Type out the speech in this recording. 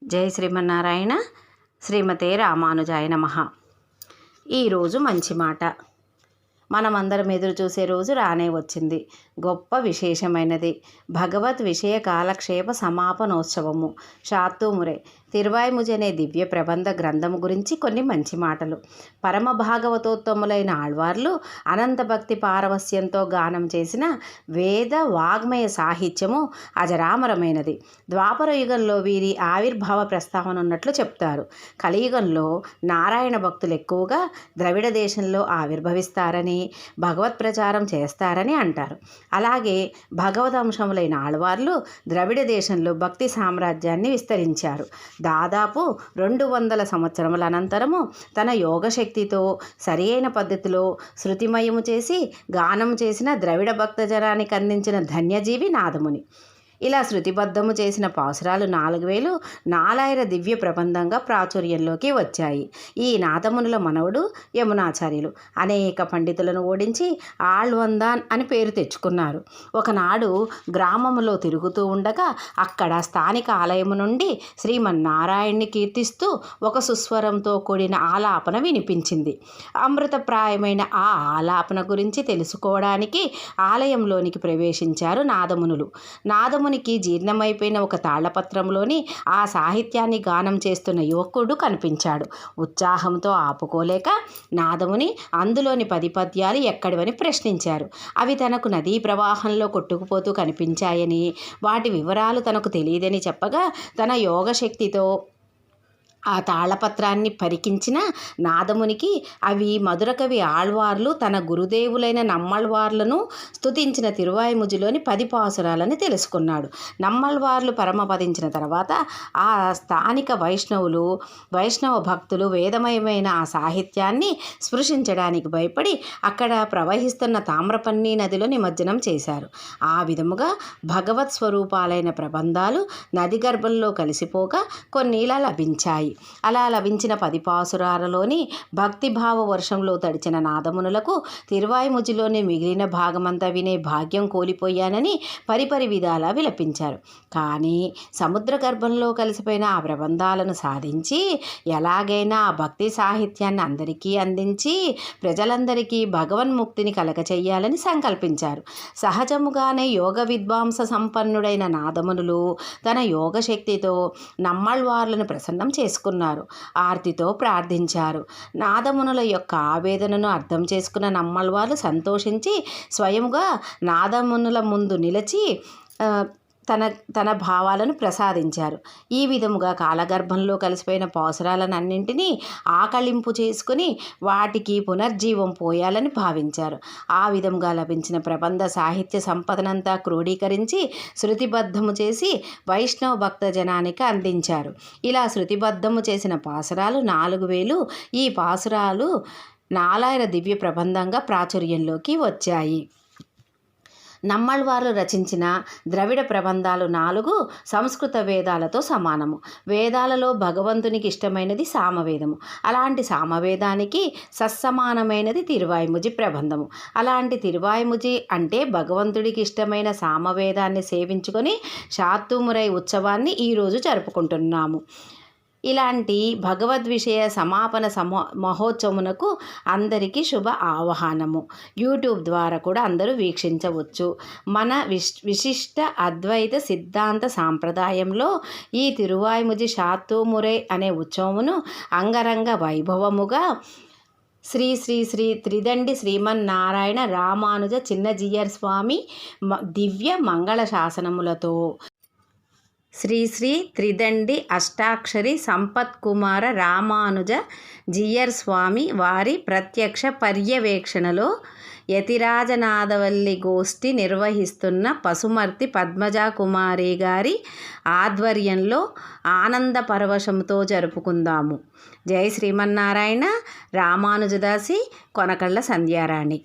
జై శ్రీమన్నారాయణ. శ్రీమతే రామానుజాయ నమః. ఈరోజు మంచి మాట. మనమందరం ఎదురు చూసే రోజు రానే వచ్చింది. గొప్ప విశేషమైనది. భగవత్ విషయ కాలక్షేప సమాపనోత్సవము. షాత్తూమురై తిరువాయిముజి అనే దివ్య ప్రబంధ గ్రంథము గురించి కొన్ని మంచి మాటలు. పరమ భాగవతోత్తములైన ఆళ్వార్లు అనంత భక్తి పారవస్యంతో గానం చేసిన వేద వాగ్మయ సాహిత్యము అజరామరమైనది. ద్వాపర యుగంలో వీరి ఆవిర్భావ ప్రస్తావన ఉన్నట్లు చెప్తారు. కలియుగంలో నారాయణ భక్తులు ఎక్కువగా ద్రవిడ దేశంలో ఆవిర్భవిస్తారని, భగవత్ ప్రచారం చేస్తారని అంటారు. అలాగే భగవదంశములైన ఆళ్వార్లు ద్రవిడ దేశంలో భక్తి సామ్రాజ్యాన్ని విస్తరించారు. దాదాపు 200 సంవత్సరముల అనంతరము తన యోగశక్తితో సరియైన పద్ధతిలో శృతిమయము చేసి గానం చేసిన ద్రవిడ భక్తజనానికి అందించిన ధన్యజీవి నాదముని. ఇలా శృతిబద్ధము చేసిన పాసురాలు 4000 నాలాయిర దివ్య ప్రబంధంగా ప్రాచుర్యంలోకి వచ్చాయి. ఈ నాదమునుల మనవడు యమునాచార్యులు అనేక పండితులను ఓడించి ఆళ్వందాన్ అని పేరు తెచ్చుకున్నారు. ఒకనాడు గ్రామములో తిరుగుతూ ఉండగా అక్కడ స్థానిక ఆలయము నుండి శ్రీమన్నారాయణ్ణి కీర్తిస్తూ ఒక సుస్వరంతో కూడిన ఆలాపన వినిపించింది. అమృతప్రాయమైన ఆ ఆలాపన గురించి తెలుసుకోవడానికి ఆలయంలోనికి ప్రవేశించారు నాదమునులు. నాదమునికి జీర్ణమైపోయిన ఒక తాళపత్రంలోని ఆ సాహిత్యాన్ని గానం చేస్తున్న యువకుడు కనిపించాడు. ఉత్సాహంతో ఆపుకోలేక నాదముని అందులోని 10 పద్యాలు ఎక్కడివని ప్రశ్నించారు. అవి తనకు నదీ ప్రవాహంలో కొట్టుకుపోతూ కనిపించాయని, వాటి వివరాలు తనకు తెలియదని చెప్పగా తన యోగశక్తితో ఆ తాళపత్రాన్ని పరికించిన నాదమునికి అవి మధురకవి ఆళ్వార్లు తన గురుదేవులైన నమ్మళ్వార్లను స్తుతించిన తిరువాయిముజిలోని 10 పాసురాలని తెలుసుకున్నాడు. నమ్మళ్వార్లు పరమపదించిన తర్వాత ఆ స్థానిక వైష్ణవ భక్తులు వేదమయమైన ఆ సాహిత్యాన్ని స్పృశించడానికి భయపడి అక్కడ ప్రవహిస్తున్న తామ్రపర్ణి నదిలో నిమజ్జనం చేశారు. ఆ విధముగా భగవత్ స్వరూపాలైన ప్రబంధాలు నది గర్భంలో కలిసిపోగా కొన్నిలా లభించాయి. అలా లభించిన 10 పాసురాలలోని భక్తిభావ వర్షంలో తడిచిన నాదమునులకు తిరువాయిముజిలోని మిగిలిన భాగమంతా వినే భాగ్యం కోల్పోయానని పరిపరి విధాలా విలపించారు. కానీ సముద్ర గర్భంలో కలిసిపోయిన ఆ ప్రబంధాలను సాధించి ఎలాగైనా ఆ భక్తి సాహిత్యాన్ని అందరికీ అందించి ప్రజలందరికీ భగవన్ముక్తిని కలగచేయాలని సంకల్పించారు. సహజముగానే యోగ విద్వాంస సంపన్నుడైన నాదమునులు తన యోగశక్తితో నమ్మళ్వార్లను ప్రసన్నం చేసుకున్నారు. ఆర్తితో ప్రార్థించారు. నాదమునుల యొక్క ఆవేదనను అర్థం చేసుకున్న నమ్మళ్వార్లు సంతోషించి స్వయముగా నాదమునుల ముందు నిలిచి తన భావాలను ప్రసాదించారు. ఈ విధముగా కాలగర్భంలో కలిసిపోయిన పాసురాలన్నింటినీ ఆకళింపు చేసుకుని వాటికి పునర్జీవం పోయాలని భావించారు. ఆ విధంగా లభించిన ప్రబంధ సాహిత్య సంపదనంతా క్రోడీకరించి శృతిబద్ధము చేసి వైష్ణవ భక్త జనానికి అందించారు. ఇలా శృతిబద్ధము చేసిన పాసురాలు 4000. ఈ పాసురాలు నాలాయిర దివ్య ప్రబంధంగా ప్రాచుర్యంలోకి వచ్చాయి. నమ్మళ్వార్లు రచించిన ద్రవిడ ప్రబంధాలు 4 సంస్కృత వేదాలతో సమానము. వేదాలలో భగవంతునికి ఇష్టమైనది సామవేదము. అలాంటి సామవేదానికి సస్సమానమైనది తిరువాయిముజి ప్రబంధము. అలాంటి తిరువాయిముజి అంటే భగవంతుడికి ఇష్టమైన సామవేదాన్ని సేవించుకొని షాత్తూమురై ఉత్సవాన్ని ఈరోజు జరుపుకుంటున్నాము. ఇలాంటి భగవద్విషయ సమాపన మహోత్సవమునకు అందరికీ శుభ ఆహ్వానము. యూట్యూబ్ ద్వారా కూడా అందరూ వీక్షించవచ్చు. మన విశిష్ట అద్వైత సిద్ధాంత సాంప్రదాయంలో ఈ తిరువాయిముజి షాత్తూమురై అనే ఉత్సవమును అంగరంగ వైభవముగా శ్రీ శ్రీ శ్రీ త్రిదండి శ్రీమన్నారాయణ రామానుజ చిన్నజీయర్ స్వామి దివ్య మంగళ శాసనములతో శ్రీ శ్రీ త్రిదండి అష్టాక్షరి సంపత్కుమార రామానుజ జీయర్ స్వామి వారి ప్రత్యక్ష పర్యవేక్షణలో యతిరాజనాథవల్లి గోష్ఠి నిర్వహిస్తున్న పసుమర్తి పద్మజాకుమారి గారి ఆధ్వర్యంలో ఆనంద పరవశంతో జరుపుకుందాము. జై శ్రీమన్నారాయణ. రామానుజదాసి, కొనకళ్ళ సంధ్యారాణి.